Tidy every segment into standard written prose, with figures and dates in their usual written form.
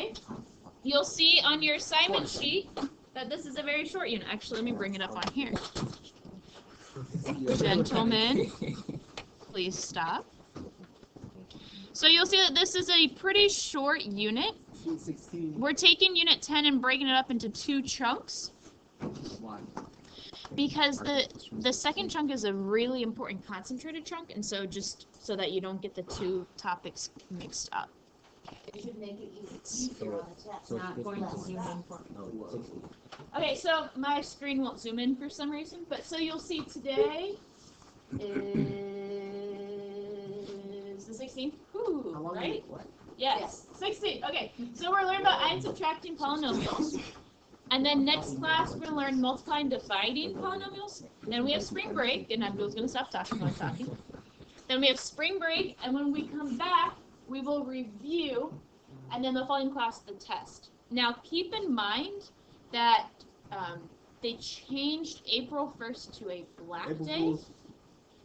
today, you'll see on your assignment sheet that this is a very short unit. Actually, let me bring it up on here. Gentlemen, please stop. So you'll see that this is a pretty short unit. We're taking unit 10 and breaking it up into 2 chunks. Because the second chunk is a really important concentrated chunk, and so just so that you don't get the 2 topics mixed up. It should make it easier on the test. Not going to zoom in for me. Okay, so my screen won't zoom in for some reason, but so you'll see today is the 16th. Ooh, right? Yes, 16. Okay, so we're learning about adding, subtracting polynomials. And then next class, we're going to learn multiplying, dividing polynomials. Then we have spring break, and Abdul's going to stop talking while I'm talking. Then we have spring break, and when we come back, we will review, and then the following class, the test. Now, keep in mind that they changed April 1st to a black day.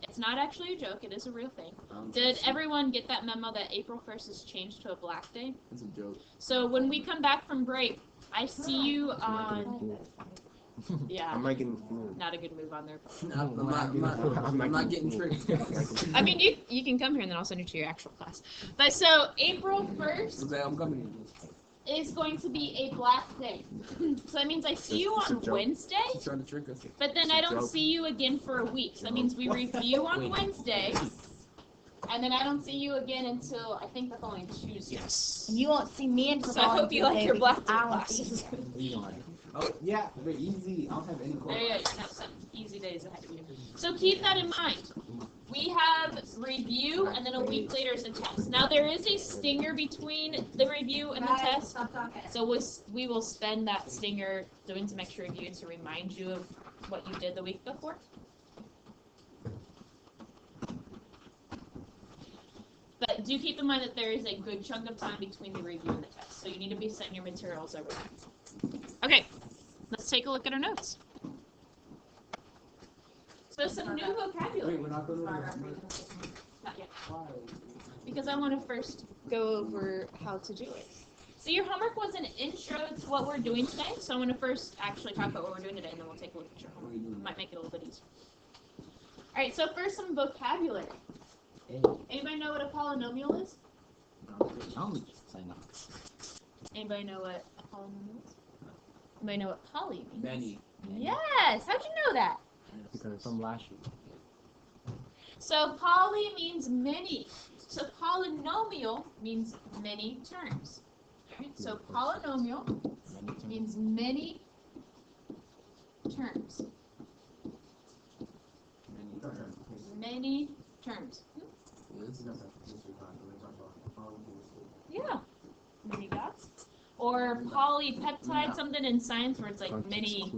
It's not actually a joke. It is a real thing. Did everyone get that memo that April 1st is changed to a black day? It's a joke. So when we come back from break, I see you on... Yeah, I'm not getting not a good move on their part. I'm not getting tricked. I mean, you can come here and then I'll send you to your actual class. But so April 1st I'm coming. is going to be a black day. So that means I see you on Wednesday, She's trying to trick us. but then I don't see you again for a week. So that means we review on Wednesday, and then I don't see you again until I think the following Tuesday. Yes. And you won't see me until So I hope you like your black day I won't classes. Oh, yeah, they're easy. I don't have any There you go. You have some easy days ahead of you. So keep that in mind. We have review, and then a week later is a test. Now there is a stinger between the review and the test, so we will spend that stinger doing some extra review to remind you of what you did the week before. But do keep in mind that there is a good chunk of time between the review and the test, so you need to be setting your materials over that. Okay, let's take a look at our notes. So some new vocabulary. Wait, we're not going to Not yet. Because I want to first go over how to do it. So your homework was an intro to what we're doing today, so I want to first actually talk about what we're doing today, and then we'll take a look at your homework. Might make it a little bit easier. Alright, so first some vocabulary. Anybody know what a polynomial is? Anybody know what a polynomial is? Anybody know what poly means? Many. Yes! How'd you know that? Because it's from last year. So poly means many. So polynomial means many terms. Right? So polynomial means many terms. Many terms. Yeah. Many dots. Or polypeptide, something in science where it's like many,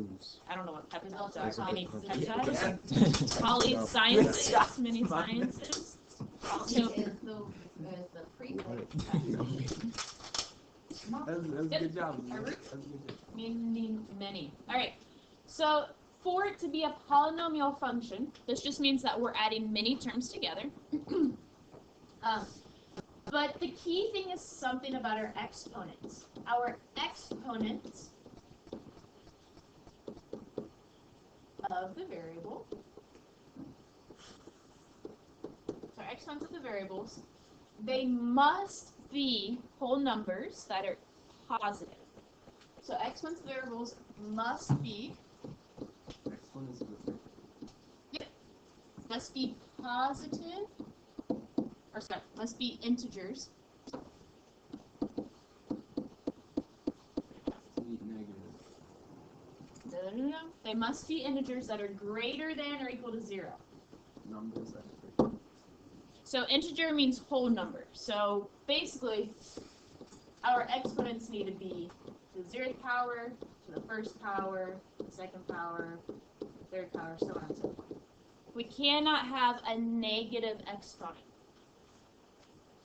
I don't know what peptides are, many peptides. Polysciences, many sciences. Poly is the prefix. That's a good job. Meaning many. Alright, so for it to be a polynomial function, this just means that we're adding many terms together. But the key thing is something about our exponents. Our exponents of the variable. So our exponents of the variables, they must be whole numbers that are positive. So exponents of variables must be must be positive, or sorry, must be integers. No. They must be integers that are greater than or equal to 0. So integer means whole number. So basically, our exponents need to be to the 0th power, to the 1st power, the 2nd power, 3rd power, so on and so forth. We cannot have a negative exponent.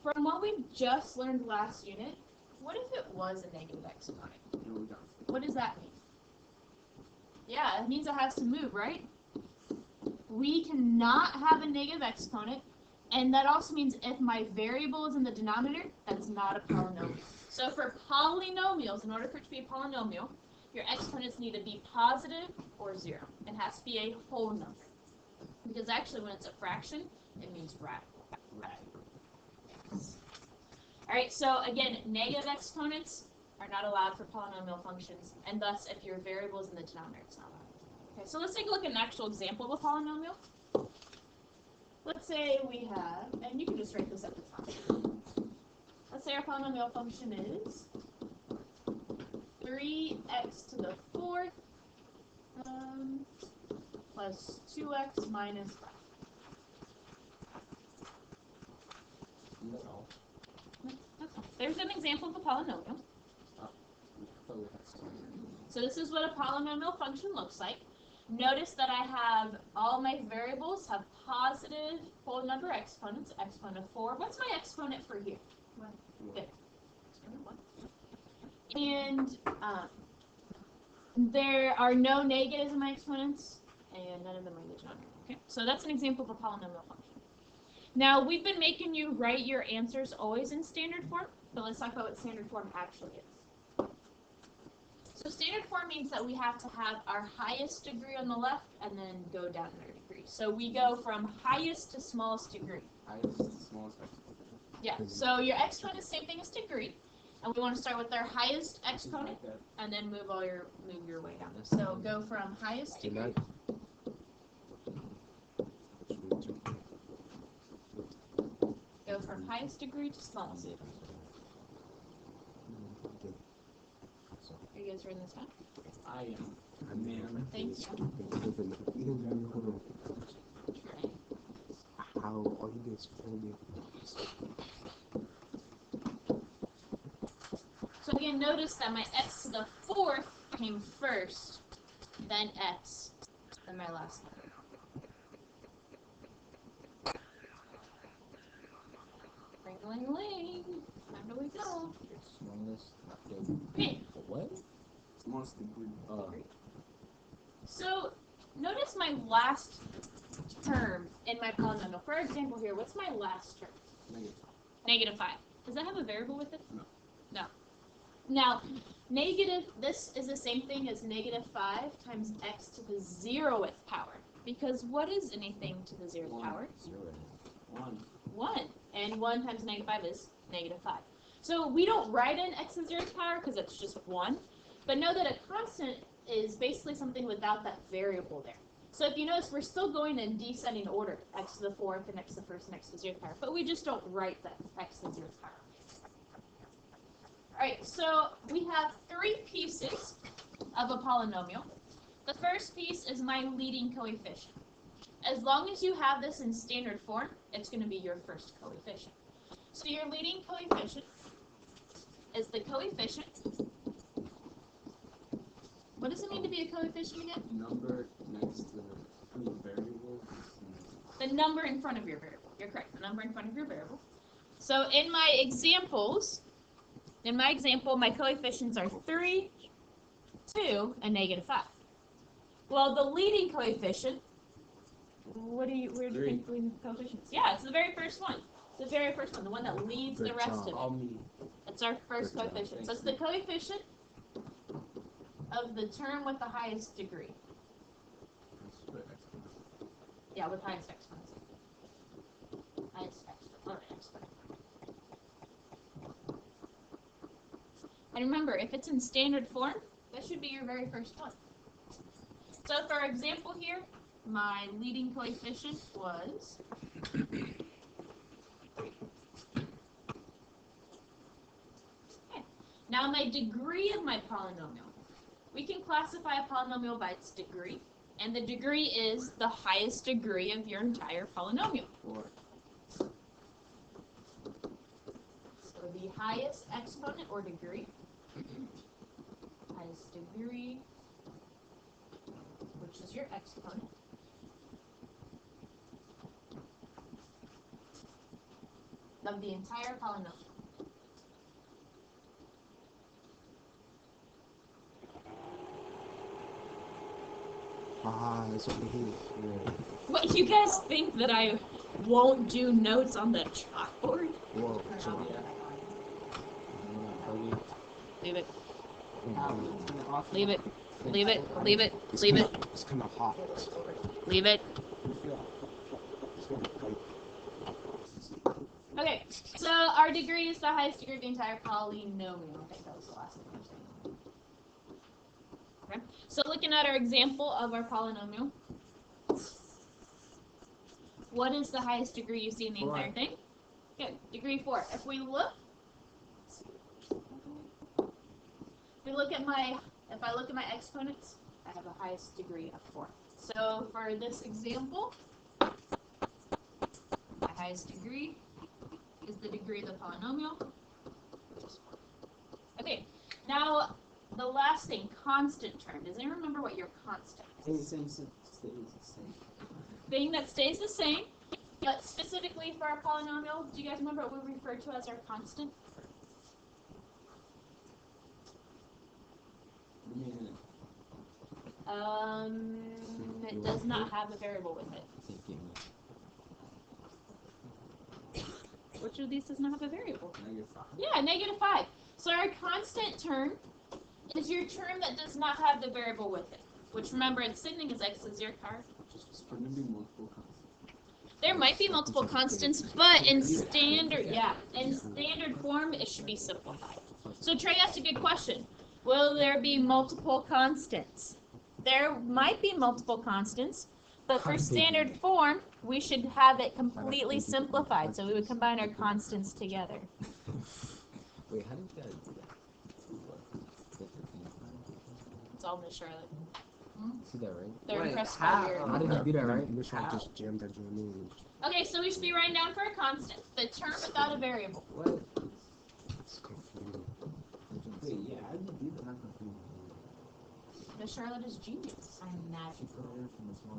From what we just learned last unit, what if it was a negative exponent? What does that mean? Yeah, it means it has to move, right? We cannot have a negative exponent, And that also means if my variable is in the denominator, that's not a polynomial. So for polynomials, in order for it to be a polynomial, your exponents need to be positive or 0. It has to be a whole number. Because actually when it's a fraction, it means radical. Alright, so again, negative exponents are not allowed for polynomial functions, and thus if your variable is in the denominator, it's not allowed. Okay, so let's take a look at an actual example of a polynomial. Let's say we have, and you can just write this at the top. Let's say our polynomial function is 3x to the 4th plus 2x minus 5. There's an example of a polynomial. So this is what a polynomial function looks like. Notice that I have all my variables have positive whole number exponents, exponent of 4. What's my exponent for here? 1. There. Exponent 1. And there are no negatives in my exponents, and none of them are in the denominator. Okay, so that's an example of a polynomial function. Now, we've been making you write your answers always in standard form, but let's talk about what standard form actually is. So standard form means that we have to have our highest degree on the left and then go down in our degree. So we go from highest to smallest degree. Highest to smallest exponent. Yeah, so your exponent is the same thing as degree. And we want to start with our highest exponent and then move your way down. So go from highest degree. Go from highest degree to smallest degree. Are you guys writing this down? I am. Man. Thank you. How are you guys holding? So again, notice that my x to the 4th came first, then x, then my last number. Ring-a-ling-ling. Time to wake up. Smallest. Okay. What? Smallest degree. So notice my last term in my polynomial. For example here, what's my last term? Negative 5. Does that have a variable with it? No. No. Now, this is the same thing as negative 5 times x to the 0th power. Because what is anything to the 0th power? 1. 1. And 1 times negative 5 is negative 5. So we don't write in x to the 0th power because it's just 1. But know that a constant is basically something without that variable there. So if you notice, we're still going in descending order, x to the 4th and x to the 1st and x to the 0th power. But we just don't write that x to the 0th power. Alright, so we have 3 pieces of a polynomial. The first piece is my leading coefficient. As long as you have this in standard form, it's going to be your first coefficient. So your leading coefficient is the coefficient. What does it mean to be a coefficient again? Number next to the variable. The number in front of your variable. You're correct. The number in front of your variable. So in my example, my coefficients are 3, 2, and negative 5. Well, the leading coefficient, where do you think the leading coefficient is? Yeah, it's the very first one. It's the very first one, the one that leads the rest of it. It's our first coefficient. So it's the coefficient of the term with the highest degree. Yeah, with highest exponent. Highest exponent. And remember, if it's in standard form, that should be your very first one. So for example here, my leading coefficient was 3. Okay. Now my degree of my polynomial. We can classify a polynomial by its degree, and the degree is the highest degree of your entire polynomial. 4. So the highest exponent or degree, highest degree, which is your exponent, of the entire polynomial. It's over here. Yeah. What, you guys think that I won't do notes on the chalkboard. Whoa, chill. Leave it. Leave it. Leave it. Leave it. Leave it. It's kind of hot. Leave it. Okay, so our degree is the highest degree of the entire polynomial. I think that was the last thing I was saying. Okay, so looking at our example of our polynomial, what is the highest degree you see in the entire thing? Good, degree 4. If we look, if I look at my exponents, I have a highest degree of 4. So for this example, my highest degree is the degree of the polynomial, which is 4. Okay, now the last thing, constant term. Does anyone remember what your constant is? Thing that stays the same, but specifically for our polynomial, do you guys remember what we refer to as our constant? It does not have a variable with it. Which of these does not have a variable? -5. Yeah, -5. So our constant term is your term that does not have the variable with it. Which, remember, it's signaling as x is your car. There might be multiple constants, but in standard form, it should be simplified. So Trey asked a good question. Will there be multiple constants? There might be multiple constants, but for standard form, we should have it completely simplified. So we would combine our constants together. Wait, how did that do that? It's all Miss Charlotte. See that, right? They're Wait, impressed how? by your... How did you do that, right? Wish I How? just jammed that joint in. Okay, so we should be writing down for a constant, the term without a variable. What? It's confusing. Wait, yeah, how did you do that? Miss Charlotte is genius. I'm magical.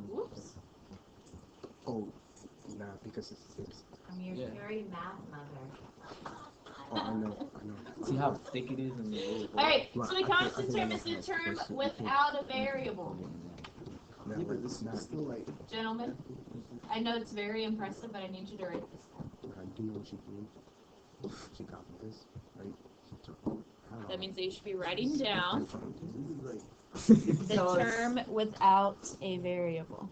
Whoops. Oh, nah, because it's this. I'm your Yeah. fairy math mother. Oh, I know. See how thick it is in the little hole? Alright, Well, so the I think constant term is the that's term because without a variable. Nah, Yeah, but but this is still like. Gentlemen, I know it's very impressive, but I need you to write this down. I do know what she did. She copied this, right? That means that you should be writing down This is like. the term without a variable.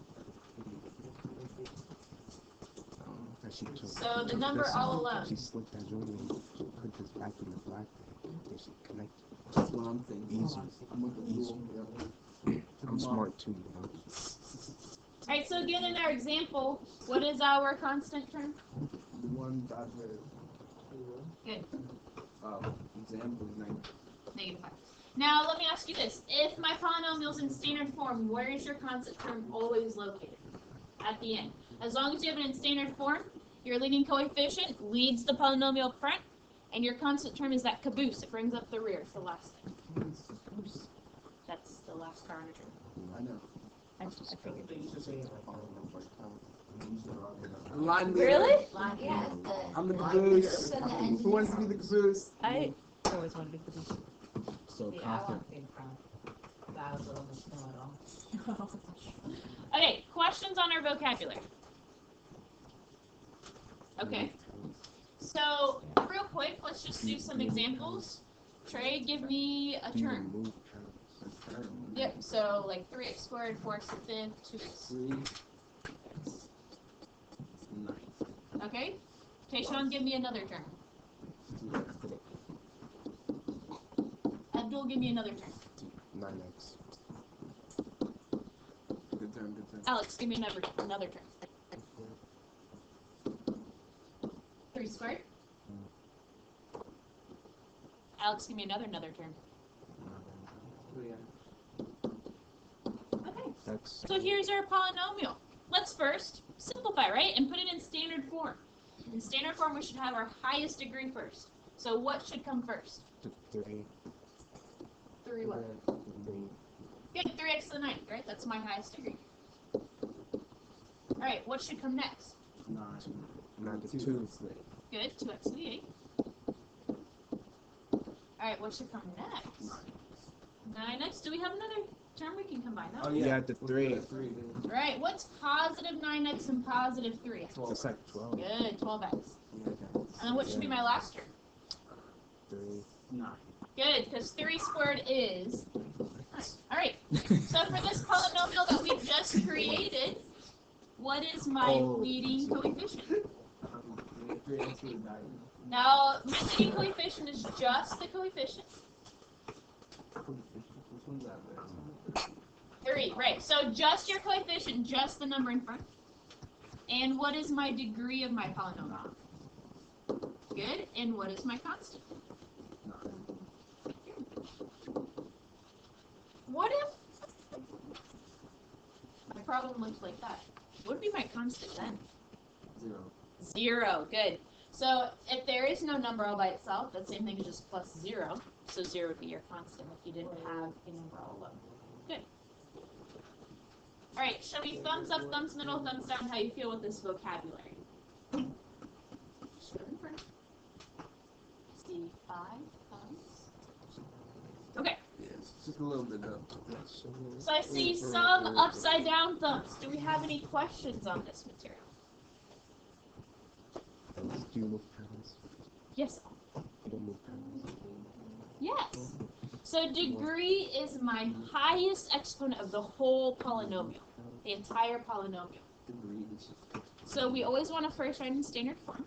So the number all alone. She slipped that joint in, put this back in the black, then she connected. That's what I'm thinking. Easy. I'm with the rule. I'm smart too, you know. Alright, so again in our example, what is our constant term? The one that Good. example is -5. Now let me ask you this. If my polynomial is in standard form, where is your constant term always located? At the end. As long as you have it in standard form, your leading coefficient leads the polynomial up front, and your constant term is that caboose. It brings up the rear. It's the last thing. That's the last car on a term. I know. I figured. Line leader. Really? Yeah, I'm the caboose. Who wants to be the caboose? I always wanted to be caboose. So I want to be in front. That was a little misnomer. Okay, questions on our vocabulary. Okay. So, real quick, let's just do some examples. Trey, give me a term. Yep, so like 3x squared, 4x to the 5th, 2x. 3x 9. Okay? Tayshawn, give me another term. 2x to the Abdul, give me another term. 9x. Good term, good term. Alex, give me another term. 3 squared. Alex, give me another term. Okay. So here's our polynomial. Let's first simplify, right? And put it in standard form. In standard form, we should have our highest degree first. So what should come first? 3. 3 what? Good, 3x to the 9th, right? That's my highest degree. Alright, what should come next? 9 to 2. Good, 2x to the 8th. Alright, what should come next? 9x. Do we have another term, we can combine Oh that. yeah, the 3. Right, what's positive 9x and positive 3? It's like 12. Good, 12x. And then what should be my last term? 3. 9. Good, because 3 squared is 9. Alright, so for this polynomial that we just created, what is my leading coefficient? 3x would die. Now, my leading coefficient is just the coefficient. Which one's that? 3, right. So just your coefficient, just the number in front. And what is my degree of my polynomial? Good. And what is my constant? What if my problem looks like that? What would be my constant then? 0. 0. Good. So if there is no number all by itself, the same thing as just plus 0. So 0 would be your constant if you didn't have a number all alone. Good. All right, show me thumbs up, thumbs middle, thumbs down how you feel with this vocabulary. See 5 thumbs. Okay. Yes, just a little bit up. So I see some upside down thumbs. Do we have any questions on this material? Do you move pounds? Yes. You don't move pounds. Yes. So degree is my highest exponent of the whole polynomial, the entire polynomial. So we always want to first write in standard form.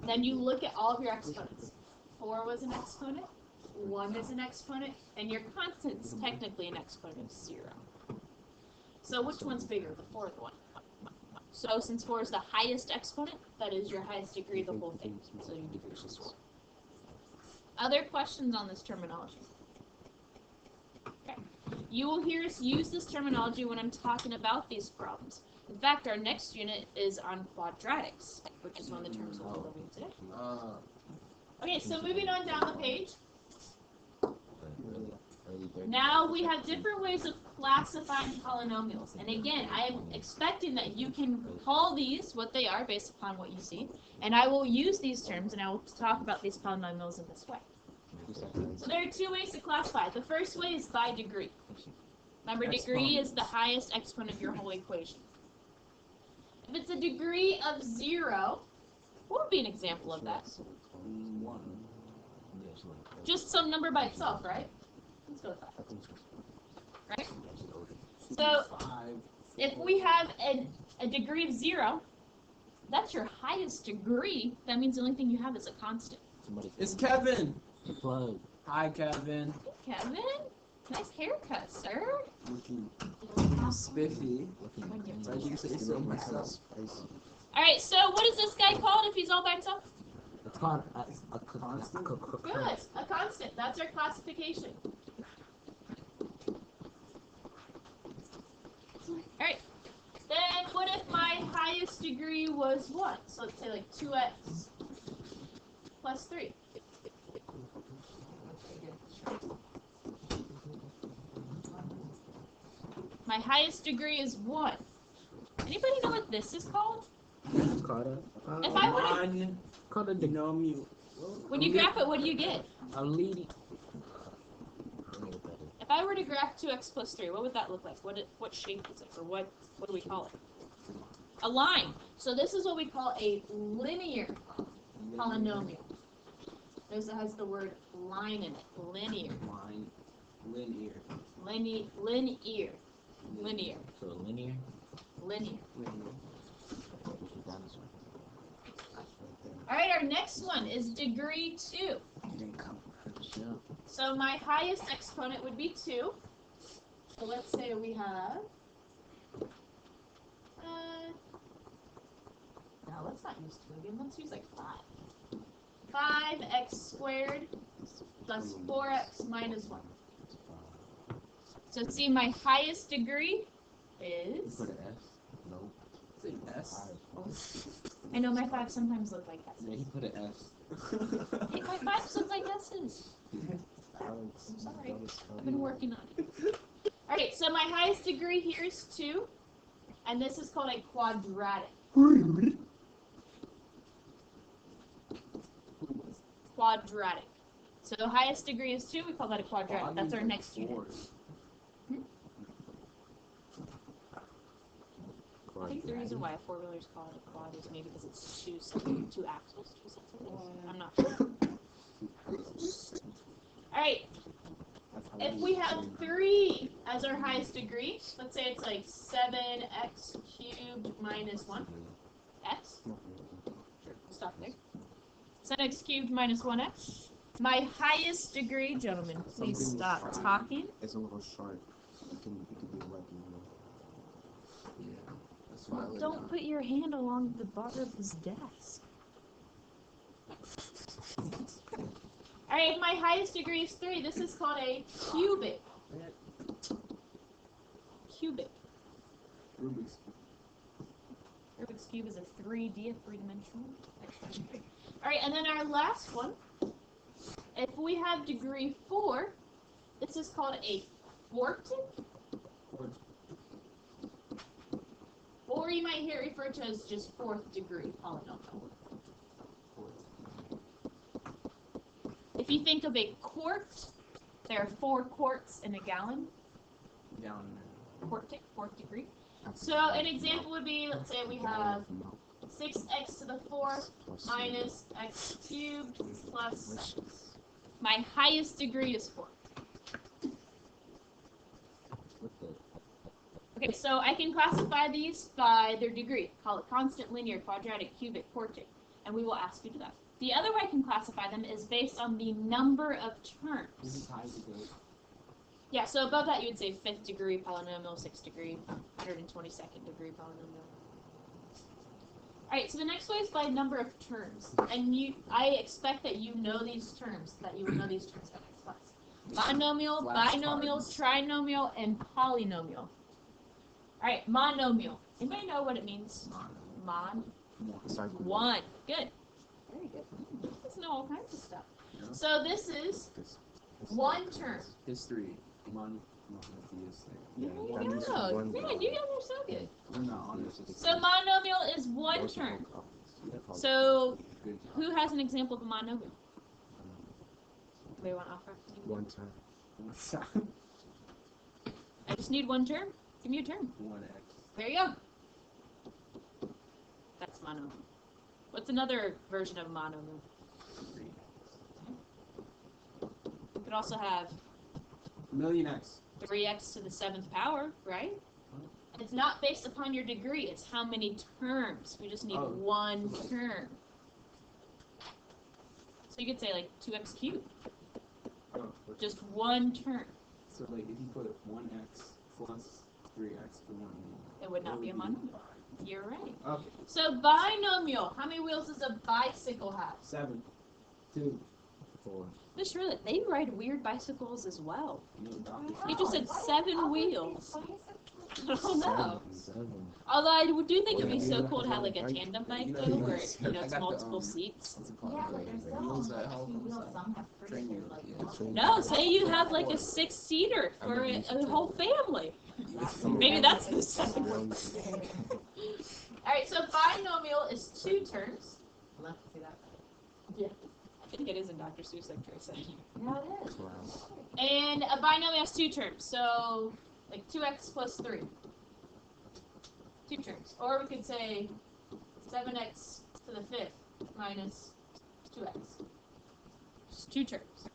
Then you look at all of your exponents. 4 was an exponent, 1 is an exponent, and your constant is technically an exponent of 0. So which one's bigger, the 4 or the 1? So since 4 is the highest exponent, that is your highest degree of the whole thing. So your degree is just 4. Other questions on this terminology? Okay. You will hear us use this terminology when I'm talking about these problems. In fact, our next unit is on quadratics, which is one of the terms we'll be learning today. Okay, so moving on down the page. Now we have different ways of classifying polynomials. And again, I am expecting that you can call these what they are based upon what you see. And I will use these terms and I will talk about these polynomials in this way. So there are 2 ways to classify. The first way is by degree. Remember, degree is the highest exponent of your whole equation. If it's a degree of 0, what would be an example of that? 1. Just some number by itself, right? Let's go with that. Right? So, if we have a degree of 0, that's your highest degree. That means the only thing you have is a constant. It's Kevin. Plug. Hi, Kevin. Hey, Kevin. Nice haircut, sir. Looking spiffy. So I think say so myself. Alright, so what is this guy called if he's all by himself? It's called a Constant? Good. A constant. That's our classification. Alright. Then what if my highest degree was 1? So let's say like 2x plus 3. My highest degree is 1. Anybody know what this is called? It's called If I were to, called a denomial. when you graph it, what do you get? A leading. If I were to graph 2x plus 3, what would that look like? What shape is it? Or what do we call it? A line. So this is what we call a linear polynomial. This has the word line in it. Linear. Line. Linear. Linear. Linear. So linear. Linear. Linear. Alright, our next one is degree 2. So my highest exponent would be 2. So let's say we have... no, let's not use 2 again. Let's use like 5. 5x squared plus 4x minus 1. So see, my highest degree is... Put an S. No. Say S. I know my 5 sometimes look like Yeah, he S's. put an S. Hey, my 5s look like S's. I'm sorry. I've been working on it. Alright, so my highest degree here is 2. And this is called a quadratic. Quadratic. So the highest degree is 2. We call that a quadratic. That's our next unit. I think the reason why a four-wheeler is called a quad is maybe because it's two axles, two sets of wheels. I'm not sure. Alright, if we have 3 as our highest degree, let's say it's like 7x cubed minus 1x. Sure, stop there. 7x cubed minus 1x. My highest degree, gentlemen, please stop talking. It's a little short. It can be like, yeah. That's why I lay Don't down. put your hand along the bar of his desk. Alright, my highest degree is 3. This is called a cubic. Cubic. Rubik's Cube is a 3D, a 3-dimensional. Alright, and then our last one. If we have degree 4, this is called a quartic. Or you might hear it referred to as just 4th degree polynomial. If you think of a quart, there are 4 quarts in a gallon. Quartic, 4th degree. So an example would be, let's say we have 6x to the 4th minus x cubed plus my highest degree is 4. Okay, so I can classify these by their degree. Call it constant, linear, quadratic, cubic, quartic, and we will ask you to do that. The other way I can classify them is based on the number of terms. Yeah, so above that you would say 5th degree polynomial, 6th degree, 122nd degree polynomial. Alright, so the next way is by number of terms. And I expect that you know these terms, that you will know these terms by next class. Monomial, binomial, trinomial, and polynomial. Alright, monomial. Anybody know what it means? Mon? One. Good. Very good. You guys know all kinds of stuff. So this is one term. History. There you go. Man, you guys are so good. So So monomial is one term. So who has an example of a monomial? Anybody want to offer? One time. I just need one term. Give me a term. 1x. There you go. That's monomial. What's another version of monomial? You could also have Million x. 3x to the 7th power, right? And it's not based upon your degree, it's how many terms. We just need one term. So you could say like 2x cubed. Just one term. So like if you put 1x plus 3x to 1, It would not be a monomial. You're right. Okay. So binomial. How many wheels does a bicycle have? 7. 2. 4. This really, they ride weird bicycles as well. No, doctor. He just said 7 wheels. I don't know. 7. Although I do think it'd be so cool to have like a tandem bike though, where it's multiple seats. Yeah, but there's some that help. some have pretty Train you. like No, say you have like a 6-seater for a whole family. Maybe that's the 7. Alright, so binomial is 2 terms. Love to see that. I think it is in Dr. Seuss, like Trey said. Yeah, it is. And a binomial has 2 terms, so like 2x plus 3. 2 terms. Or we could say 7x to the 5th minus 2x. Just 2 terms.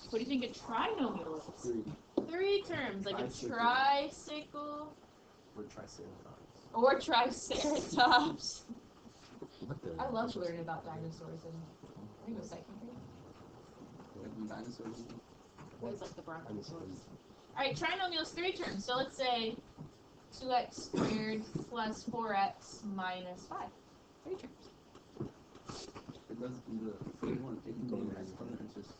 What do you think a trinomial is? 3 terms, like a tricycle Or triceratops. or triceratops. I loved learning about dinosaurs in, I think it was 2nd grade. Like dinosaurs. It was like the brontosaurus. Alright, trinomial is 3 terms, so let's say 2x squared plus 4x minus 5. 3 terms. It doesn't either. If you want to take the exponent, it's just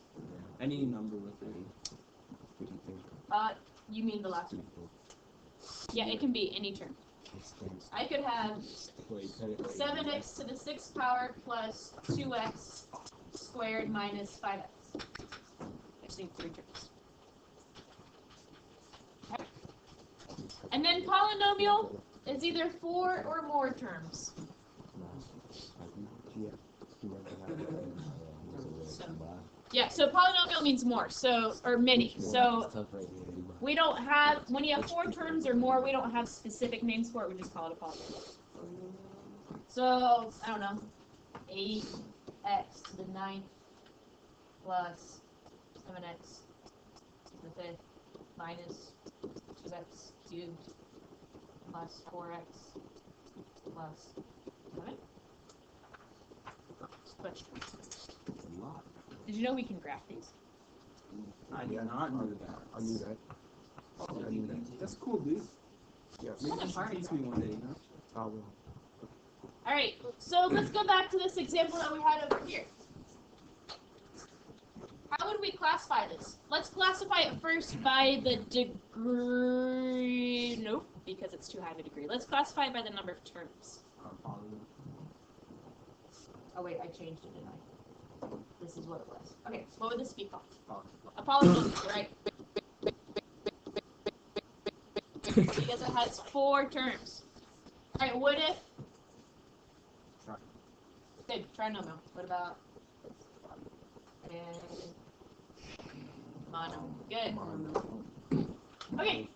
any number with a. What do you think? You mean the last one? Yeah, it can be any term. I could have 7x to the 6th power plus 2x squared minus 5x. I just need 3 terms. Okay. And then polynomial is either 4 or more terms. Yeah, so polynomial means more, so, or many. So We don't have, when you have 4 terms or more, we don't have specific names for it, we just call it a polynomial. So, I don't know, 8x to the 9th plus 7x to the 5th minus 2x cubed plus 4x plus 7. Question. Did you know we can graph these? I did not know that. I knew that. I knew that. That's cool, dude. Yes. Maybe you should teach me one day, you know? I will. Alright, so let's go back to this example that we had over here. How would we classify this? Let's classify it first by the degree. Nope, because it's too high of a degree. Let's classify it by the number of terms. Oh wait, I changed it, didn't I? This is what it was. Okay, what would this be called? A polynomial, right? Because it has 4 terms. Alright, what if... Good, trinomial. What about... Mono. Good. Okay,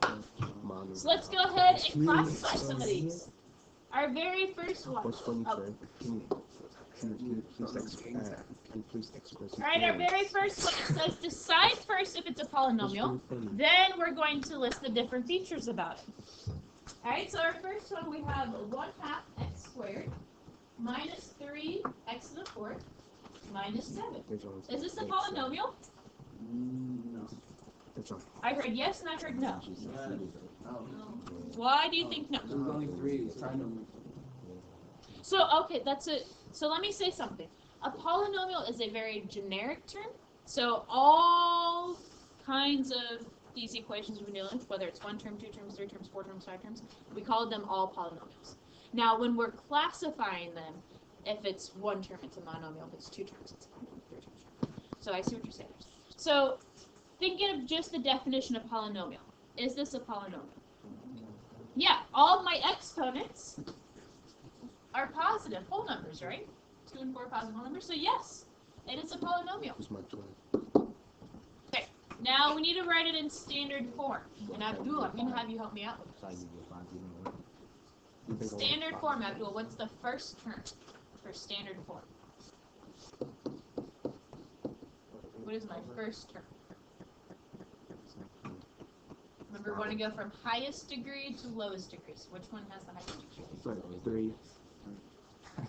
so let's go ahead and classify some of these. Our very first one. What's funny, Oh. Fred? Can you please express your Alright, our feelings? very first one says decide first if it's a polynomial. Then we're going to list the different features about it. Alright, so our first one we have 1/2 x squared minus 3x to the 4th minus 7. Is this a polynomial? No. I heard yes and I heard no. No. Why do you think no? There's only 3. It's trying to... So, okay, that's it. So let me say something. A polynomial is a very generic term. So all kinds of these equations we're dealing with, whether it's 1 term, 2 terms, 3 terms, 4 terms, 5 terms, we call them all polynomials. Now, when we're classifying them, if it's 1 term, it's a monomial. If it's 2 terms, it's a monomial. 3 terms. So I see what you're saying. So thinking of just the definition of polynomial. Is this a polynomial? Yeah, all of my exponents are positive whole numbers, right? 2 and 4 positive whole numbers. So yes, it is a polynomial. Okay, now we need to write it in standard form. And Abdul, I'm going to have you help me out with this. Standard form, Abdul, what's the first term for standard form? What is my first term? Remember, we want to go from highest degree to lowest degree. So which one has the highest degree? 3.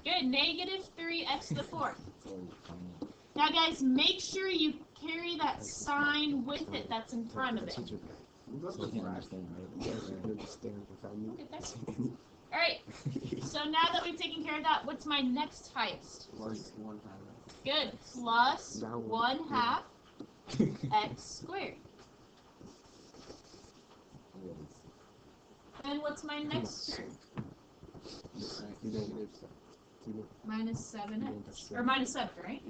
Good, negative 3x to the 4th. Now guys, make sure you carry that sign with it that's in front of it. Alright, so now that we've taken care of that, what's my next highest? Plus 1/2. Good, plus 1/2 x squared. And what's my next term? Minus 7x. Or minus 7, right?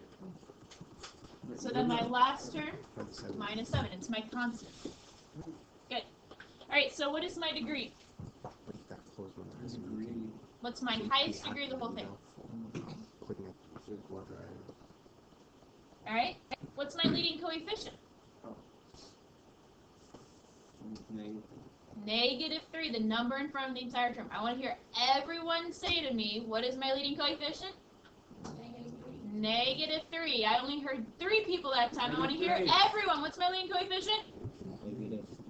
So then my last term, minus 7. It's my constant. Good. Alright, so what is my degree? What's my highest degree of the whole thing? Alright, what's my leading coefficient? Negative 3, the number in front of the entire term. I want to hear everyone say to me, what is my leading coefficient? Negative 3. I only heard 3 people that time. I want to hear everyone. What's my leading coefficient?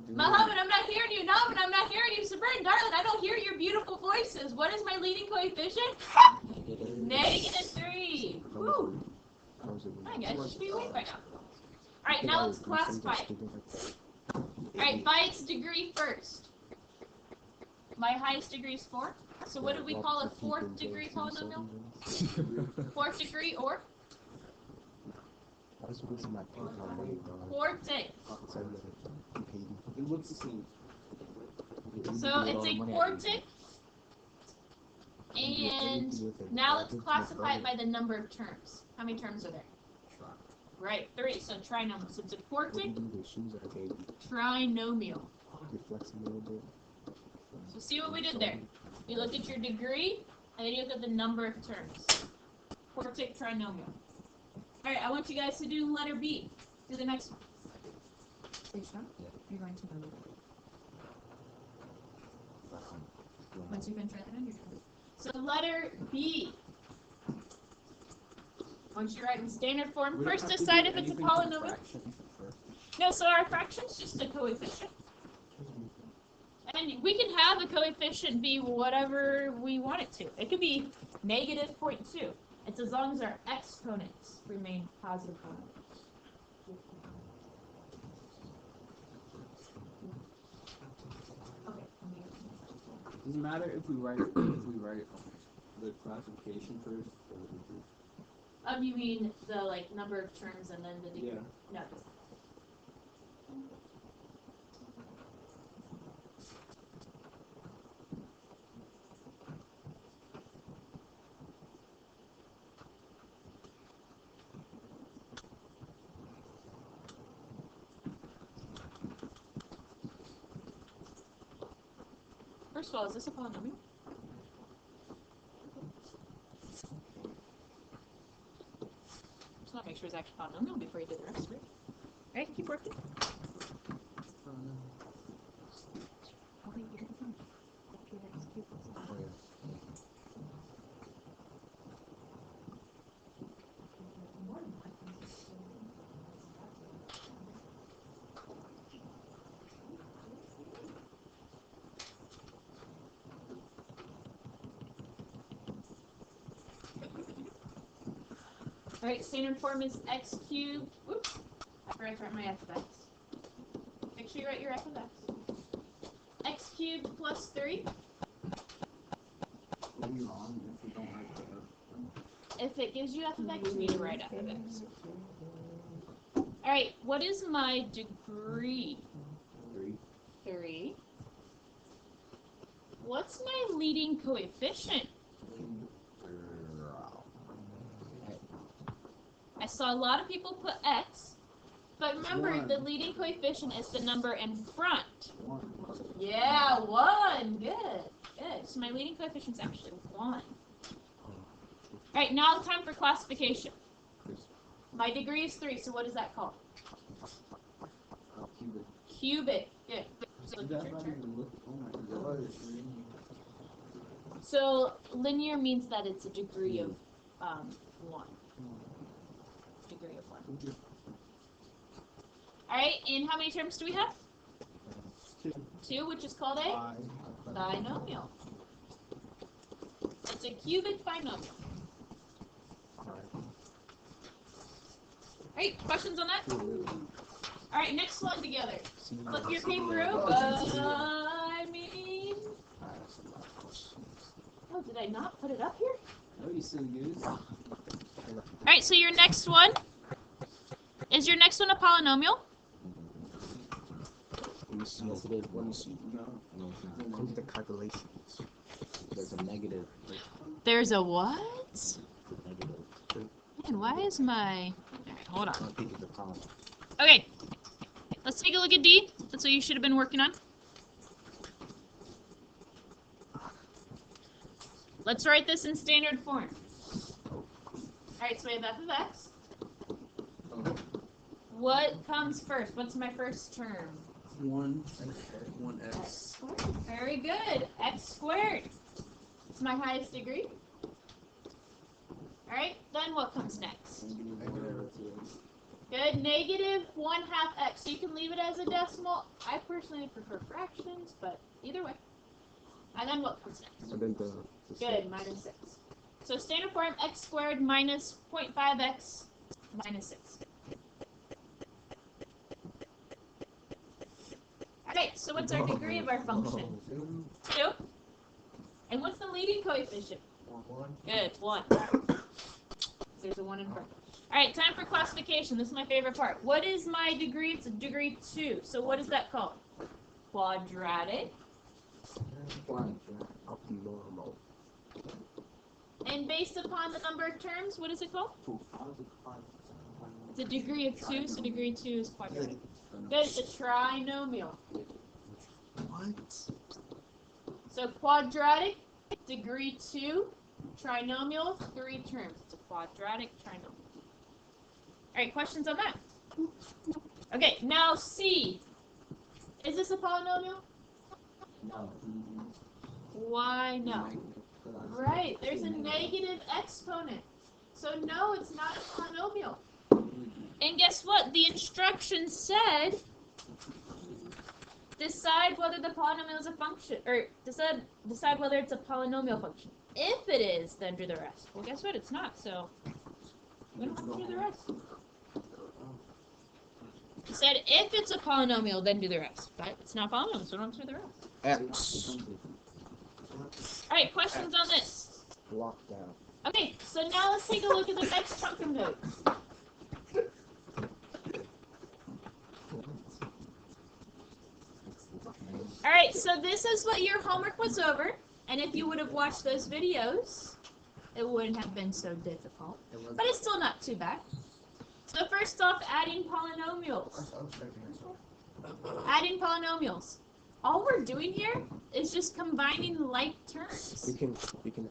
Muhammad, I'm not hearing you. Naman, I'm not hearing you. Sabrin, darling, I don't hear your beautiful voices. What is my leading coefficient? Negative 3. Woo. I guess you should be awake by now. Alright, now let's classify it. Alright, by its degree first. My highest degree is 4. So what do we call a 4th degree polynomial? 4th degree or? Quartic. It looks the same. So it's a quartic. And now let's classify it by the number of terms. How many terms are there? Right, 3. So trinomial. So it's a quartic trinomial. So see what we did there. You looked at your degree, and then you look at the number of terms. Quartic trinomial. Alright, I want you guys to do letter B. Do the next one. Are you sure? You're going to Once you've been trying it on your turn. So letter B. Once you write in standard form, first decide if it's a polynomial. No, so our fraction's just a coefficient. And we can have a coefficient be whatever we want it to. It could be negative 0.2. It's as long as our exponents remain positive polynomials. Does it matter if we write the classification first? You mean the number of terms and then the degree? Yeah. No. First of all, is this a polynomial? Just want to make sure it's actually a polynomial before you do the rest of it. Alright, keep working. Alright, standard form is x cubed. Whoops. I forgot to write my f of x. Make sure you write your f of x. X cubed plus 3. If it gives you f of x, you need to write f of x. Alright, what is my degree? 3. What's my leading coefficient? I saw a lot of people put x, but remember the leading coefficient is the number in front. 1. Yeah, 1. Good. Good. So my leading coefficient is actually 1. Alright, now time for classification. My degree is 3, so what is that called? Cubic. Good. So linear means that it's a degree of 1. Degree of 1. Alright, and how many terms do we have? 2, which is called a binomial. It's a cubic binomial. Alright, questions on that? Alright, next one together. Flip your paper over. Oh, did I not put it up here? Oh, you so good. Alright, so your next one. Is your next one a polynomial? No. Come to the calculations. There's a negative. There's a what? Man, why is my... Alright, hold on. I think it's a pound. Okay, let's take a look at D. That's what you should have been working on. Let's write this in standard form. Alright, so we have f of x. What comes first? What's my first term? 1x. Very good. X squared. It's my highest degree. Alright, then what comes next? Good. Negative 1/2 x. So you can leave it as a decimal. I personally prefer fractions, but either way. And then what comes next? And then the Good. Minus 6. So standard form x squared minus 0.5x minus 6. Okay, so what's our degree of our function? 2. And what's the leading coefficient? 1. Good, 1. There's a 1 in front. Alright, time for classification. This is my favorite part. What is my degree? It's a degree 2. So what is that called? Quadratic. abnormal. And based upon the number of terms, what is it called? It's a degree of 2, so degree 2 is quadratic. Good, it's a trinomial. What? So quadratic, degree 2, trinomial, 3 terms. It's a quadratic trinomial. Alright, questions on that? Okay, now C. Is this a polynomial? No. Why no? Right, there's a negative exponent. So no, it's not a polynomial. And guess what? The instructions said decide whether the polynomial is a function, or decide whether it's a polynomial function. If it is, then do the rest. Well, guess what? It's not, so we don't have to do the rest. It said if it's a polynomial, then do the rest. But it's not polynomial, so we don't have to do the rest. X. Alright, questions on this? Lockdown. Okay, so now let's take a look at the next chunk of notes. Alright, so this is what your homework was over, and if you would have watched those videos, it wouldn't have been so difficult. But it's still not too bad. So first off, adding polynomials. Adding polynomials. All we're doing here is just combining like terms. We can.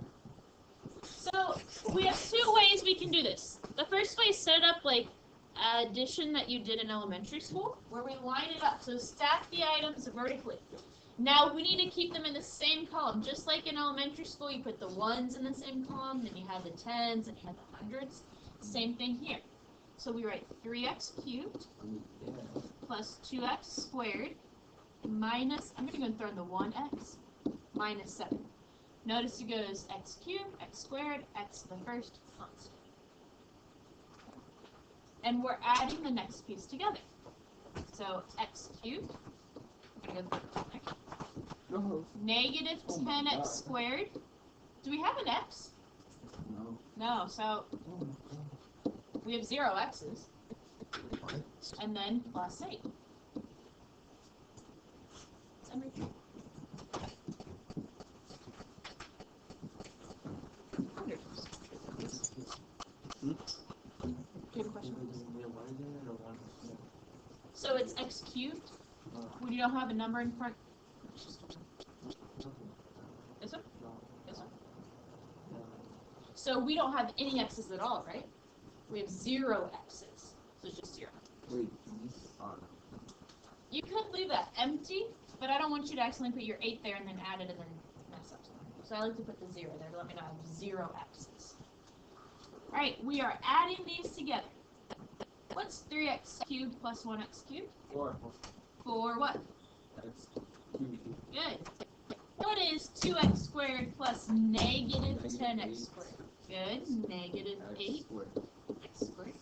So we have two ways we can do this. The first way is set it up like addition that you did in elementary school, where we line it up. So stack the items vertically. Now we need to keep them in the same column. Just like in elementary school, you put the ones in the same column, then you have the tens, and you have the hundreds. Same thing here. So we write 3x cubed plus 2x squared minus, I'm going to go and throw in the 1x, minus 7. Notice it goes x cubed, x squared, x to the first constant. And we're adding the next piece together. So x cubed, I'm going to go there. Negative 10x squared. Do we have an x? No. No, so we have 0 x's. And then plus 8. So it's x cubed. When you don't have a number in front. This one? This one? So we don't have any x's at all, right? We have 0 x's. So it's just 0. Wait. You could leave that empty, but I don't want you to accidentally put your 8 there and then add it and then mess up something. So I like to put the 0 there to let me know I have 0 x's. Alright, we are adding these together. What's 3x cubed plus 1x cubed? 4. 4 what? X cubed. Good. What is 2x squared plus negative 10x squared? Good. Negative 8 x squared.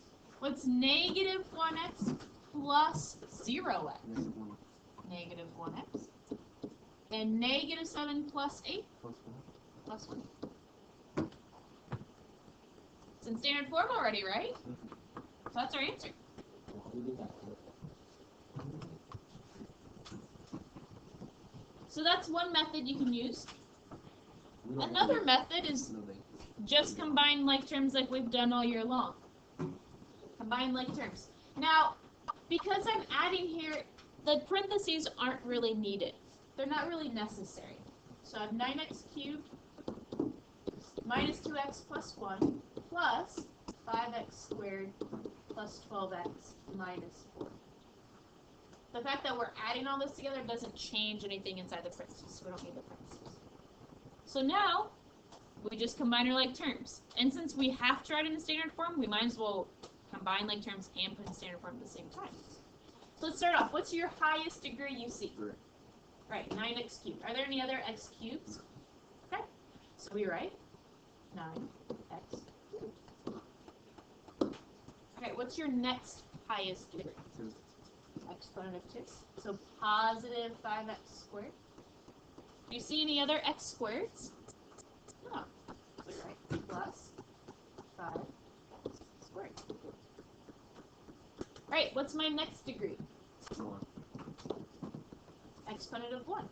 What's negative 1x plus 0x? Negative 1x. And negative 7 plus 8? Plus 1. It's in standard form already, right? So that's our answer. So that's one method you can use. Another method is just combine like terms like we've done all year long. Combine like terms. Now, because I'm adding here, the parentheses aren't really needed. They're not really necessary. So I have 9x cubed minus 2x plus 1 plus 5x squared plus 12x minus 4. The fact that we're adding all this together doesn't change anything inside the parentheses, so we don't need the parentheses. So now, we just combine our like terms. And since we have to write in the standard form, we might as well combine like terms and put in standard form at the same time. So let's start off. What's your highest degree you see? 3. Right, 9x cubed. Are there any other x cubes? Okay, so we write 9x cubed. Okay, what's your next highest degree? 2. Exponent of 2. So positive 5x squared. Do you see any other x squareds? No. So we write plus 5x squared. Right, what's my next degree? 1. Exponent of 1.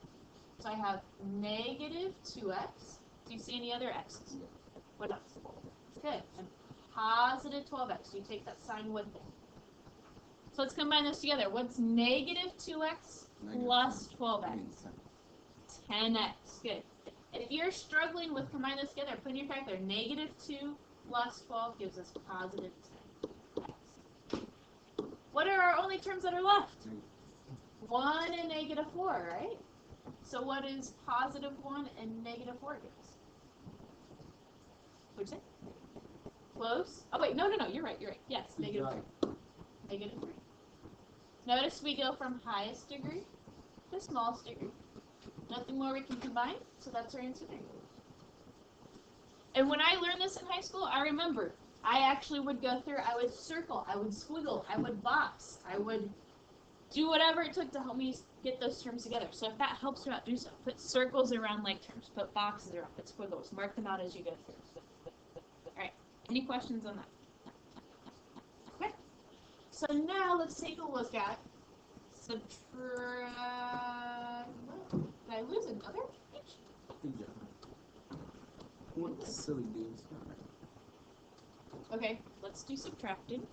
So I have negative 2x. Do you see any other x's? What else? Good. And positive 12x. You take that sign with it. So let's combine those together. What's negative 2x plus 12x? 10x. Good. And if you're struggling with combining this together, put in your calculator. Negative 2 plus 12 gives us positive 10x. What are our only terms that are left? 1 and negative 4, right? So what is positive 1 and negative 4 give us? What'd you say? Close? Oh wait, no, you're right. Yes, negative 3. Negative 3. Notice we go from highest degree to smallest degree. Nothing more we can combine, so that's our answer there. And when I learned this in high school, I remember I actually would go through, I would circle, I would squiggle, I would box, I would do whatever it took to help me get those terms together. So if that helps you out, do so. Put circles around like terms, put boxes around, put squiggles, mark them out as you go through. Alright, any questions on that? Okay, so now let's take a look at subtract. Did I lose another page? What silly dudes. Okay, let's do subtracted.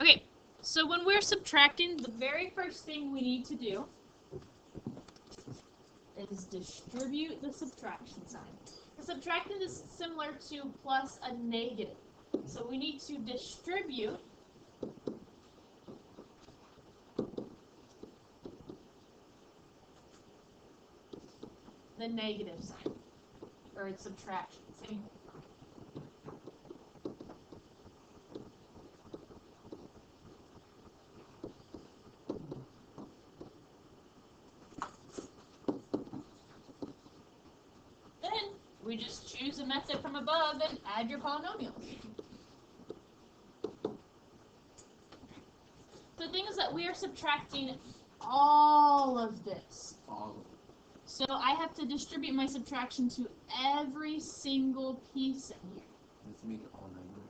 Okay, so when we're subtracting, the very first thing we need to do is distribute the subtraction sign. The subtraction is similar to plus a negative. So we need to distribute the negative sign, or its subtraction. Same. Then we just choose a method from above and add your polynomials. The thing is that we are subtracting all of this. So I have to distribute my subtraction to every single piece in here. Let's make it all negative.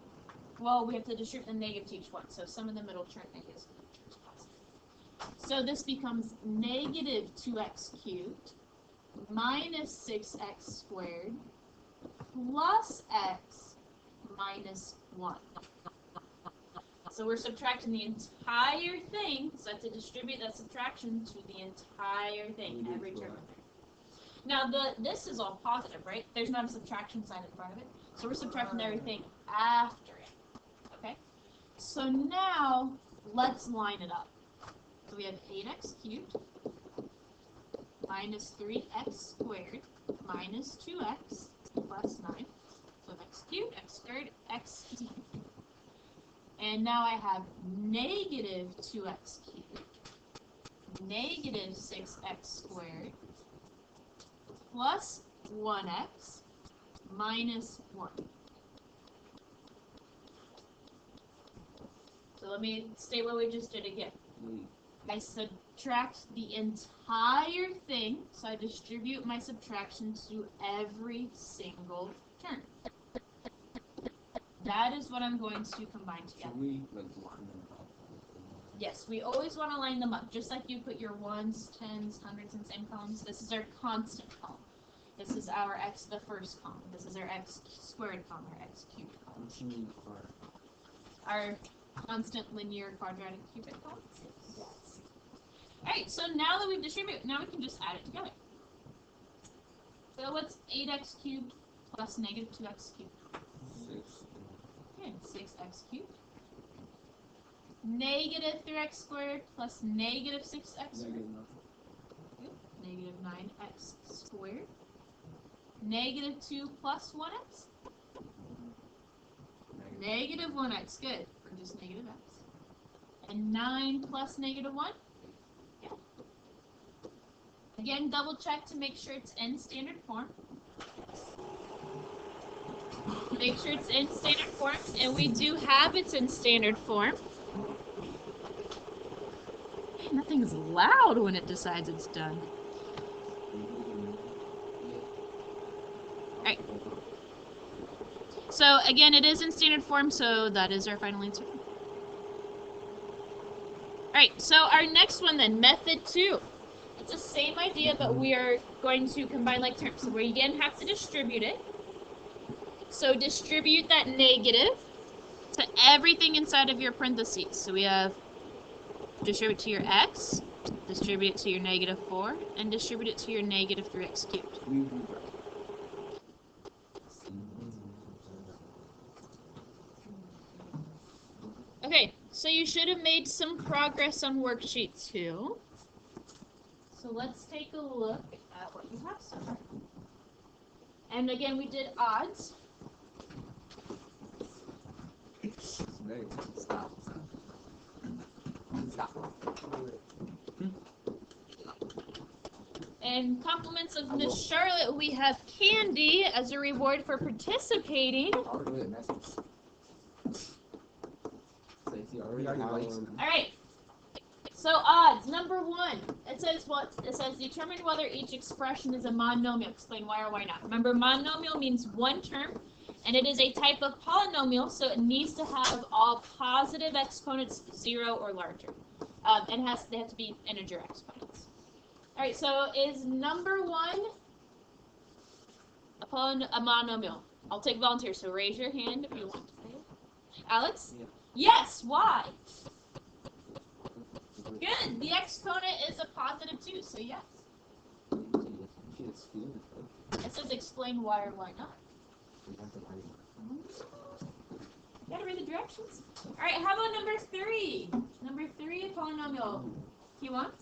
Well, we have to distribute the negative to each one, so some of them it'll turn negative, some of them turn positive. So this becomes negative 2x cubed minus 6x squared plus x minus 1. So we're subtracting the entire thing, so I have to distribute that subtraction to the entire thing, every term in there. Now, this is all positive, right? There's not a subtraction sign in front of it, so we're subtracting everything after it, okay? So now, let's line it up. So we have 8x cubed minus 3x squared minus 2x plus 9. So x cubed, x squared, x cubed. And now I have negative 2x cubed, negative 6x squared, plus 1x, minus 1. So let me stay where we just did again. I subtract the entire thing, so I distribute my subtraction to every single term. That is what I'm going to combine together. Should we like line them up? Yes, we always want to line them up, just like you put your ones, tens, hundreds in the same columns. This is our constant column. This is our x to the first column. This is our x squared column, our x cubed column. Our constant linear quadratic cubic column. Yes. Alright, so now that we've distributed, now we can just add it together. So what's 8x cubed plus negative 2x cubed? 6. Okay, 6x cubed. Negative 3x squared plus negative 6x squared. Negative 9x squared. Negative 2 plus 1x. Negative 1x, good. Or just negative x. And 9 plus negative 1? Yeah. Again, double check to make sure it's in standard form. Make sure it's in standard form, and we do have it in standard form. Man, that thing is loud when it decides it's done. Alright. So again, it is in standard form, so that is our final answer. Alright, so our next one then, method 2. It's the same idea, but we are going to combine like terms. So we again have to distribute it. So distribute that negative to everything inside of your parentheses. So we have distribute to your x, distribute it to your negative 4, and distribute it to your negative 3x cubed. Okay, So you should have made some progress on worksheet 2. So let's take a look at what you have so far. And again, we did odds. Stop. And compliments of Miss Charlotte, we have candy as a reward for participating. Alright. So odds, number 1. It says what? It says determine whether each expression is a monomial. Explain why or why not. Remember, monomial means one term, and it is a type of polynomial, so it needs to have all positive exponents 0 or larger. And they have to be integer exponents. Alright, so is number 1 a monomial? I'll take volunteers, so raise your hand if you want to say it. Alex? Yeah. Yes, why? Good, the exponent is a positive 2, so yes. It says explain why or why not. You gotta read the directions. Alright, how about number 3? Number 3, a polynomial. You want?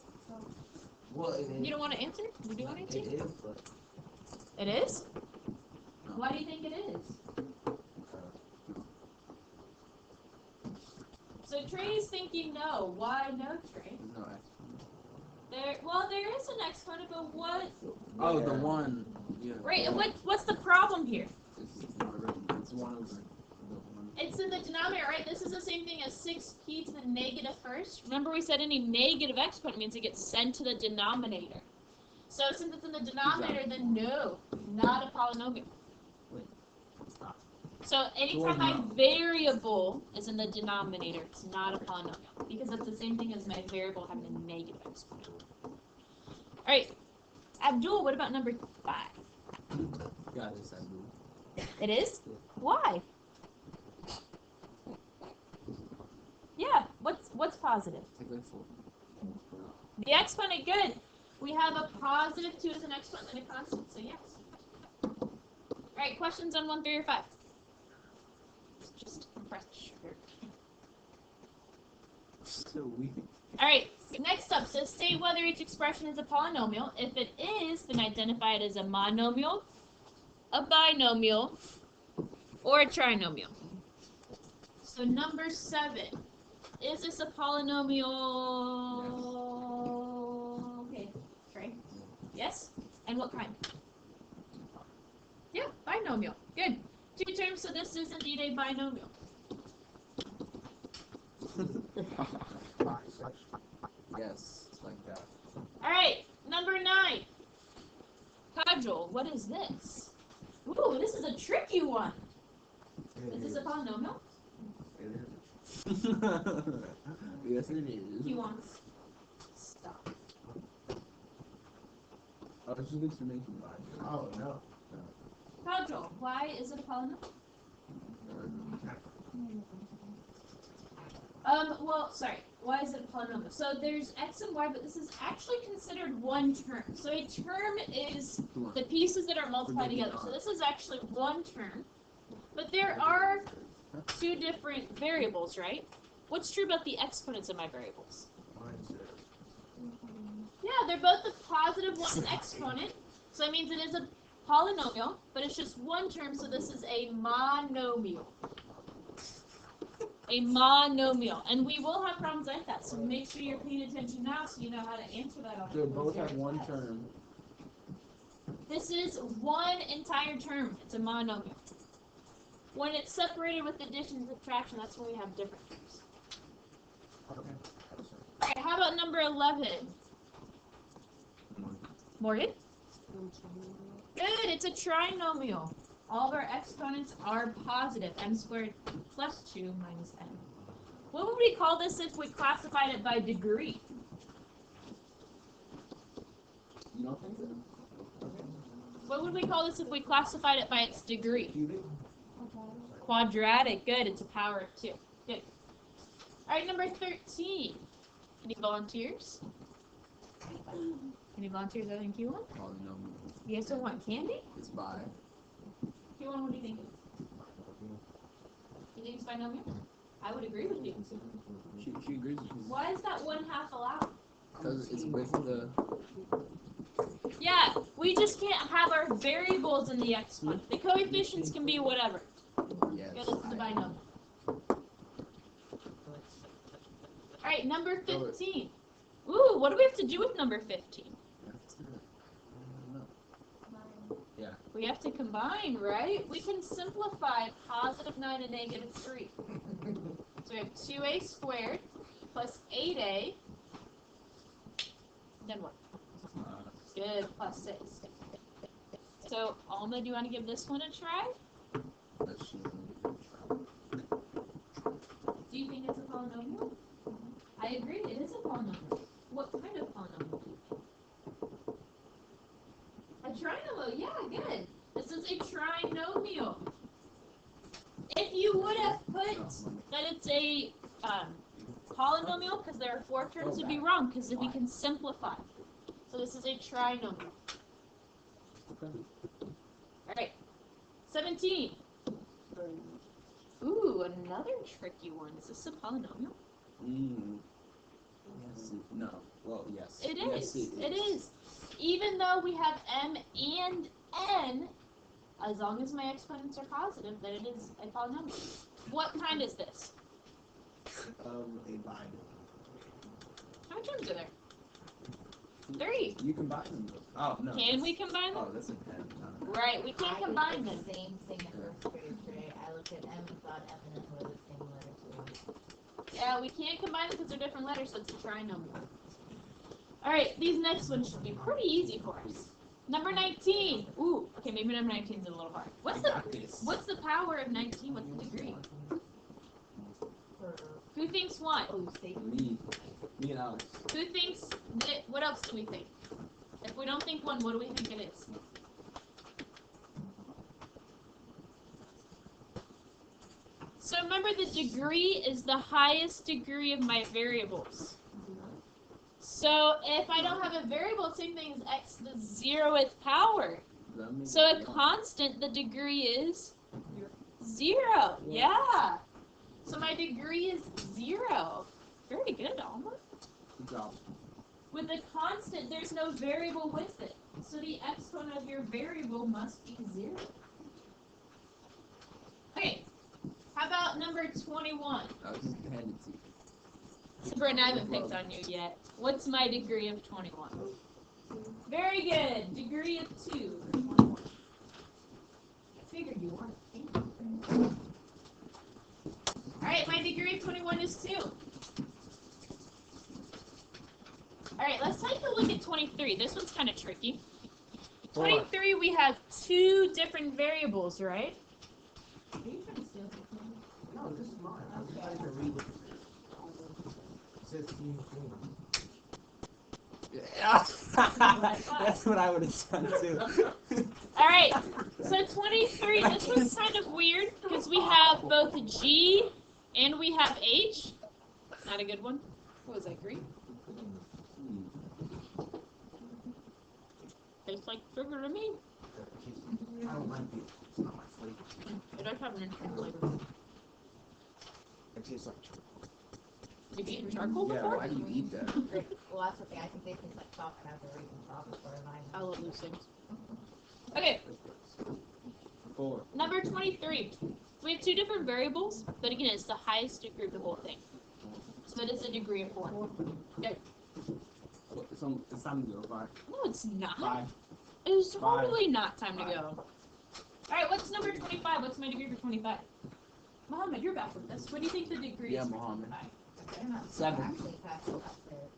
Well, You don't want to answer? You do want to answer? It is, but... It is? No. Why do you think it is? So Trey's thinking no. Why no, Trey? There's no exponent. There is an exponent, but what? Oh, the one. Yeah. Right, what's the problem here? It's one over the one. It's in the denominator, right? This is the same thing as 6p to the negative first. Remember we said any negative exponent means it gets sent to the denominator. So since it's in the denominator, then no, not a polynomial. Wait. Stop. So anytime my variable is in the denominator, it's not a polynomial. Because it's the same thing as my variable having a negative exponent. Alright. Abdul, what about number 5? Got this, I believe. It is? Why? Yeah, what's positive? The exponent, good. We have a positive 2 as an exponent and a constant, so yes. Alright, questions on 1, 3, or 5? Just press sugar. So weak. Alright, next up, so state whether each expression is a polynomial. If it is, then identify it as a monomial, a binomial, or a trinomial. So number 7. Is this a polynomial? Okay, Trey. Yes? And what kind? Yeah, binomial. Good. 2 terms, so this is indeed a binomial. Yes, it's like that. Alright, number 9. Kajal, what is this? Ooh, this is a tricky one. Is this a polynomial? It is. Yes, it is. He wants. Stop. Oh, it's just explanation by. Oh, no. Kajal, why is it a polynomial? Well, sorry. Why is it a polynomial? So there's x and y, but this is actually considered one term. So a term is the pieces that are multiplied together. So this is actually one term. But there are 2 different variables, right? What's true about the exponents of my variables? Yeah, they're both a positive 1 exponent. So that means it is a polynomial, but it's just one term, so this is a monomial. A monomial. And we will have problems like that, so make sure you're paying attention now so you know how to answer that on They both have one term. This is one entire term. It's a monomial. When it's separated with addition and subtraction, that's when we have different terms. Alright, how about number 11? Morgan? Good, it's a trinomial. All of our exponents are positive. M squared plus 2 minus n. What would we call this if we classified it by degree? You don't think so? What would we call this if we classified it by its degree? Cubic? Quadratic. Good, it's a power of 2. Good. Alright, number 13. Any volunteers? Any volunteers other than Q1? Polynomial. You guys don't want candy? It's by. Q1, what do you think? You think it's binomial? I would agree with you. She agrees with me. Why is that 1/2 allowed? Because it's with the. Yeah, we just can't have our variables in the exponent. The coefficients can be whatever. Yes. Yeah, that's the binomial. Alright, number 15. Ooh, what do we have to do with number 15? Yeah. We have to combine, right? We can simplify positive 9 and negative 3. So we have 2a squared plus 8a. Then what? Good, plus 6. So, Alma, do you want to give this one a try? Do you think it's a polynomial? I agree, it is a polynomial. What kind of polynomial? A trinomial, yeah, good. This is a trinomial. If you would have put that it's a polynomial, because there are 4 terms, would be wrong, because we can simplify. So this is a trinomial. Alright, 17. Ooh, another tricky one. Is this a polynomial? Yes. No. Well, yes. It is. Yes, It is. Even though we have m and n, as long as my exponents are positive, then it is a polynomial. What kind is this? A bind. How many terms are there? 3. You combine them. Oh, no. Can we combine them? Oh, that's a 10. No. Right, we can't combine them. The same thing in first grade today. I looked at M and thought M and N were the same letter too. Yeah, we can't combine them because they're different letters, so it's a trinomial. Alright, these next ones should be pretty easy for us. Number 19. Ooh, okay, maybe number 19 is a little hard. What's the power of 19? What's the degree? Who thinks 1? Me and Alex. Who thinks that, what else do we think? If we don't think 1, what do we think it is? So remember, the degree is the highest degree of my variables. So if I don't have a variable, same thing as x to the 0th power. So a constant, the degree is 0. Yeah. So my degree is 0. Very good, Alma. Good job. With a constant, there's no variable with it. So the exponent of your variable must be 0. Okay. How about number 21? That was just dependency. Sabrina, I haven't picked on you yet. What's my degree of 21? Very good. Degree of 2 for 21. I figured you weren't. Alright, my degree of 21 is 2. Alright, let's take a look at 23. This one's kind of tricky. 23, we have 2 different variables, right? Are you trying to steal something? No, this is mine. I was trying to read it. It says That's what I would have done too. Alright, so 23, this one's kind of weird because we have both G and we have H. Not a good one. What was that, green? Tastes like sugar to me. I don't like it. It's not my flavor. It does have an interesting flavor. It tastes like charcoal. You've eaten charcoal Yeah, before? why do you eat that? Well, that's the thing. I think they taste like chalk and I've never eaten chalk before in mine. I love those things. Okay, 4. number 23. We have 2 different variables, but again, it's the highest degree of the whole thing. So it is a degree of 4. Okay. It's time to go. 5. No, it's not. 5. It is totally not time to go. Alright, what's number 25? What's my degree for 25? Mohammed, you're back with this. What do you think the degree Yeah, is? Mohammed. They're not 7. actually passed up there.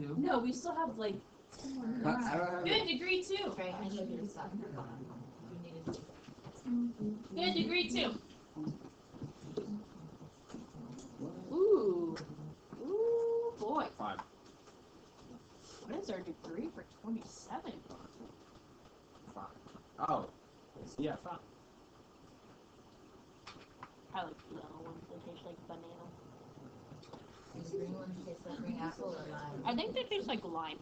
2. No, we still have like. I don't have Good, degree 2. Right, I need you to stop. You needed to. Good, degree 2. Ooh. Ooh, boy. 5. What is our degree for 27? 5. Oh. Yeah, 5. I like the yellow ones. They taste like banana. The green ones taste like green apple or lime? I think they taste like lime.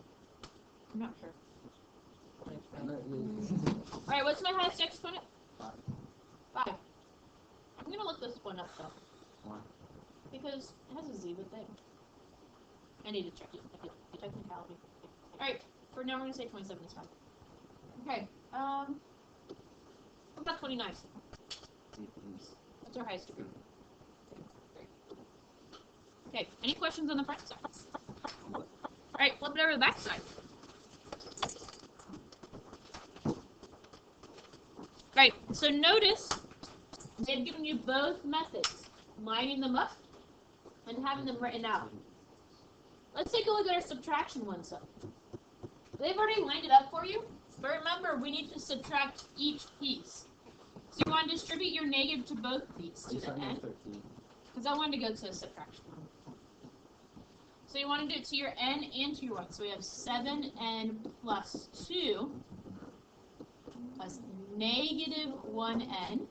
I'm not sure. Alright, what's my highest exponent? 5. 5. I'm gonna look this one up though. 1. because it has a z with it. I need to check it. Technicality. Alright, for now we're going to say 27 is fine. Okay, what about 29? That's our highest degree. Okay, any questions on the front side? Alright, flip it over to the back side. Alright, so notice they've given you both methods, lining them up and having them written out. Let's take a look at our subtraction one. So they've already lined it up for you, but remember we need to subtract each piece. So you want to distribute your negative to both these to the n, because I wanted to go to subtraction. So you want to do it to your n and to your 1. So we have 7n plus 2 plus negative 1n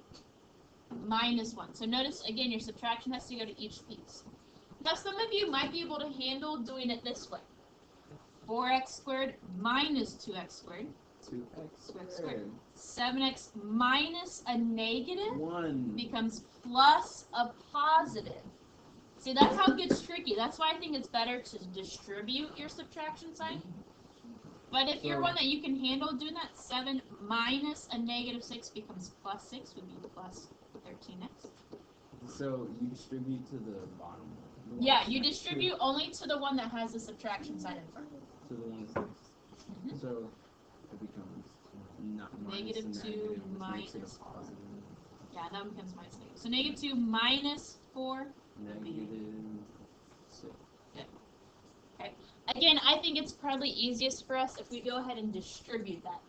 minus 1. So notice, again, your subtraction has to go to each piece. Now, some of you might be able to handle doing it this way. 4x squared minus 2x squared. 2x squared. 7x minus a negative 1 becomes plus a positive. See, that's how it gets tricky. That's why I think it's better to distribute your subtraction sign. But if you're one that you can handle doing that, 7 minus a negative 6 becomes plus 6, would be plus 13x. So you distribute to the bottom. Yeah, you distribute only to the one that has the subtraction sign in front. To the one that's next. So it becomes not negative minus 2 minus minus 4. positive. Yeah, that one becomes minus negative. So negative 2 minus 4 would be Negative 6. okay. Again, I think it's probably easiest for us if we go ahead and distribute that.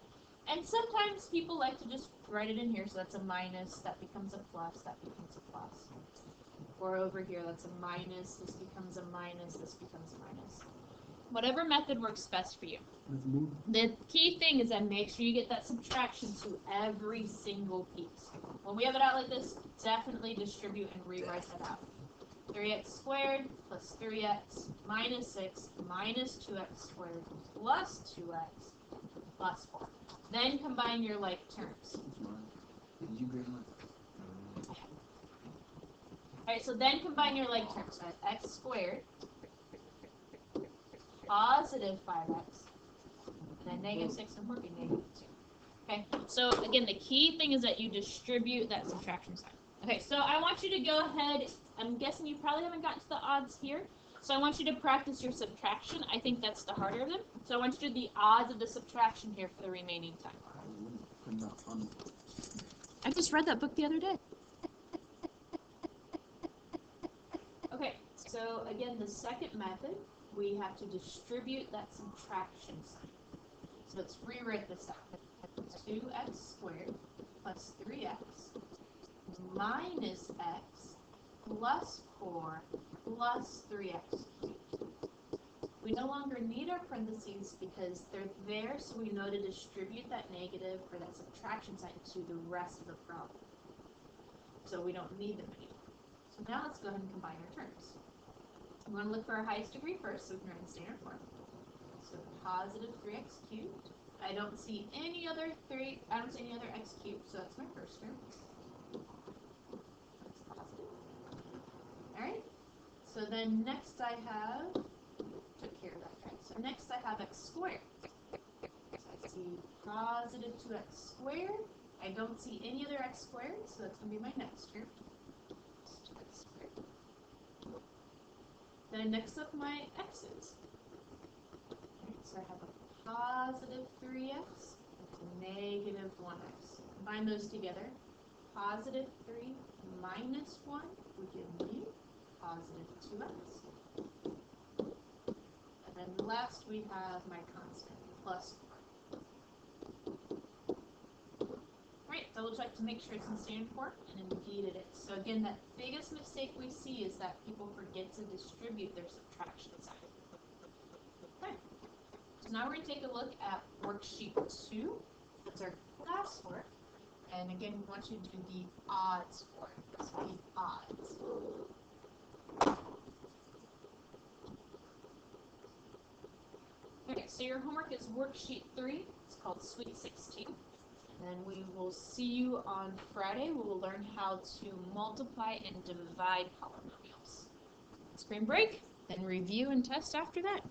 And sometimes people like to just write it in here, so that's a minus, that becomes a plus, that becomes a plus. Or over here, that's a minus, this becomes a minus, this becomes a minus. Whatever method works best for you. Let's move. The key thing is that make sure you get that subtraction to every single piece. When we have it out like this, definitely distribute and rewrite that out. 3x squared plus 3x minus 6 minus 2x squared plus 2x plus 4. Then combine your like terms. Did you grade mine? Alright, so then combine your like terms. So x squared positive 5x and then negative 6 and 4 be negative 2. Okay, so again, the key thing is that you distribute that subtraction sign. Okay, so I want you to go ahead, I'm guessing you probably haven't gotten to the odds here, so I want you to practice your subtraction. I think that's the harder of them. So I want you to do the odds of the subtraction here for the remaining time. I just read that book the other day. Okay, so again, the second method, we have to distribute that subtraction sign. So let's rewrite this out. 2x squared plus 3x minus x plus 4 plus 3x cubed. We no longer need our parentheses because they're there, so we know to distribute that negative or that subtraction sign to the rest of the problem. So we don't need them anymore. So now let's go ahead and combine our terms. I'm going to look for our highest degree first, so we can write in standard form. So positive 3x cubed. I don't see any other x cubed, so that's my first term. That's positive. Alright, so then next I have, took care of that, right? So next I have x squared. So I see positive 2x squared. I don't see any other x squared, so that's going to be my next term. 2x squared. Then I mix up my x's. Right, so I have a positive 3x and negative 1x. Combine those together. Positive 3 minus 1 would give me positive 2x. And then last we have my constant, plus 4. Right, double check to make sure it's in standard form, and indeed it is. So again, that biggest mistake we see is that people forget to distribute their subtraction sign. Okay. So now we're going to take a look at worksheet 2. That's our classwork. And again, we want you to do the odds for it. So the odds. Okay, so your homework is worksheet 3. It's called Sweet 16. And then we will see you on Friday. We will learn how to multiply and divide polynomials. spring break, then review and test after that.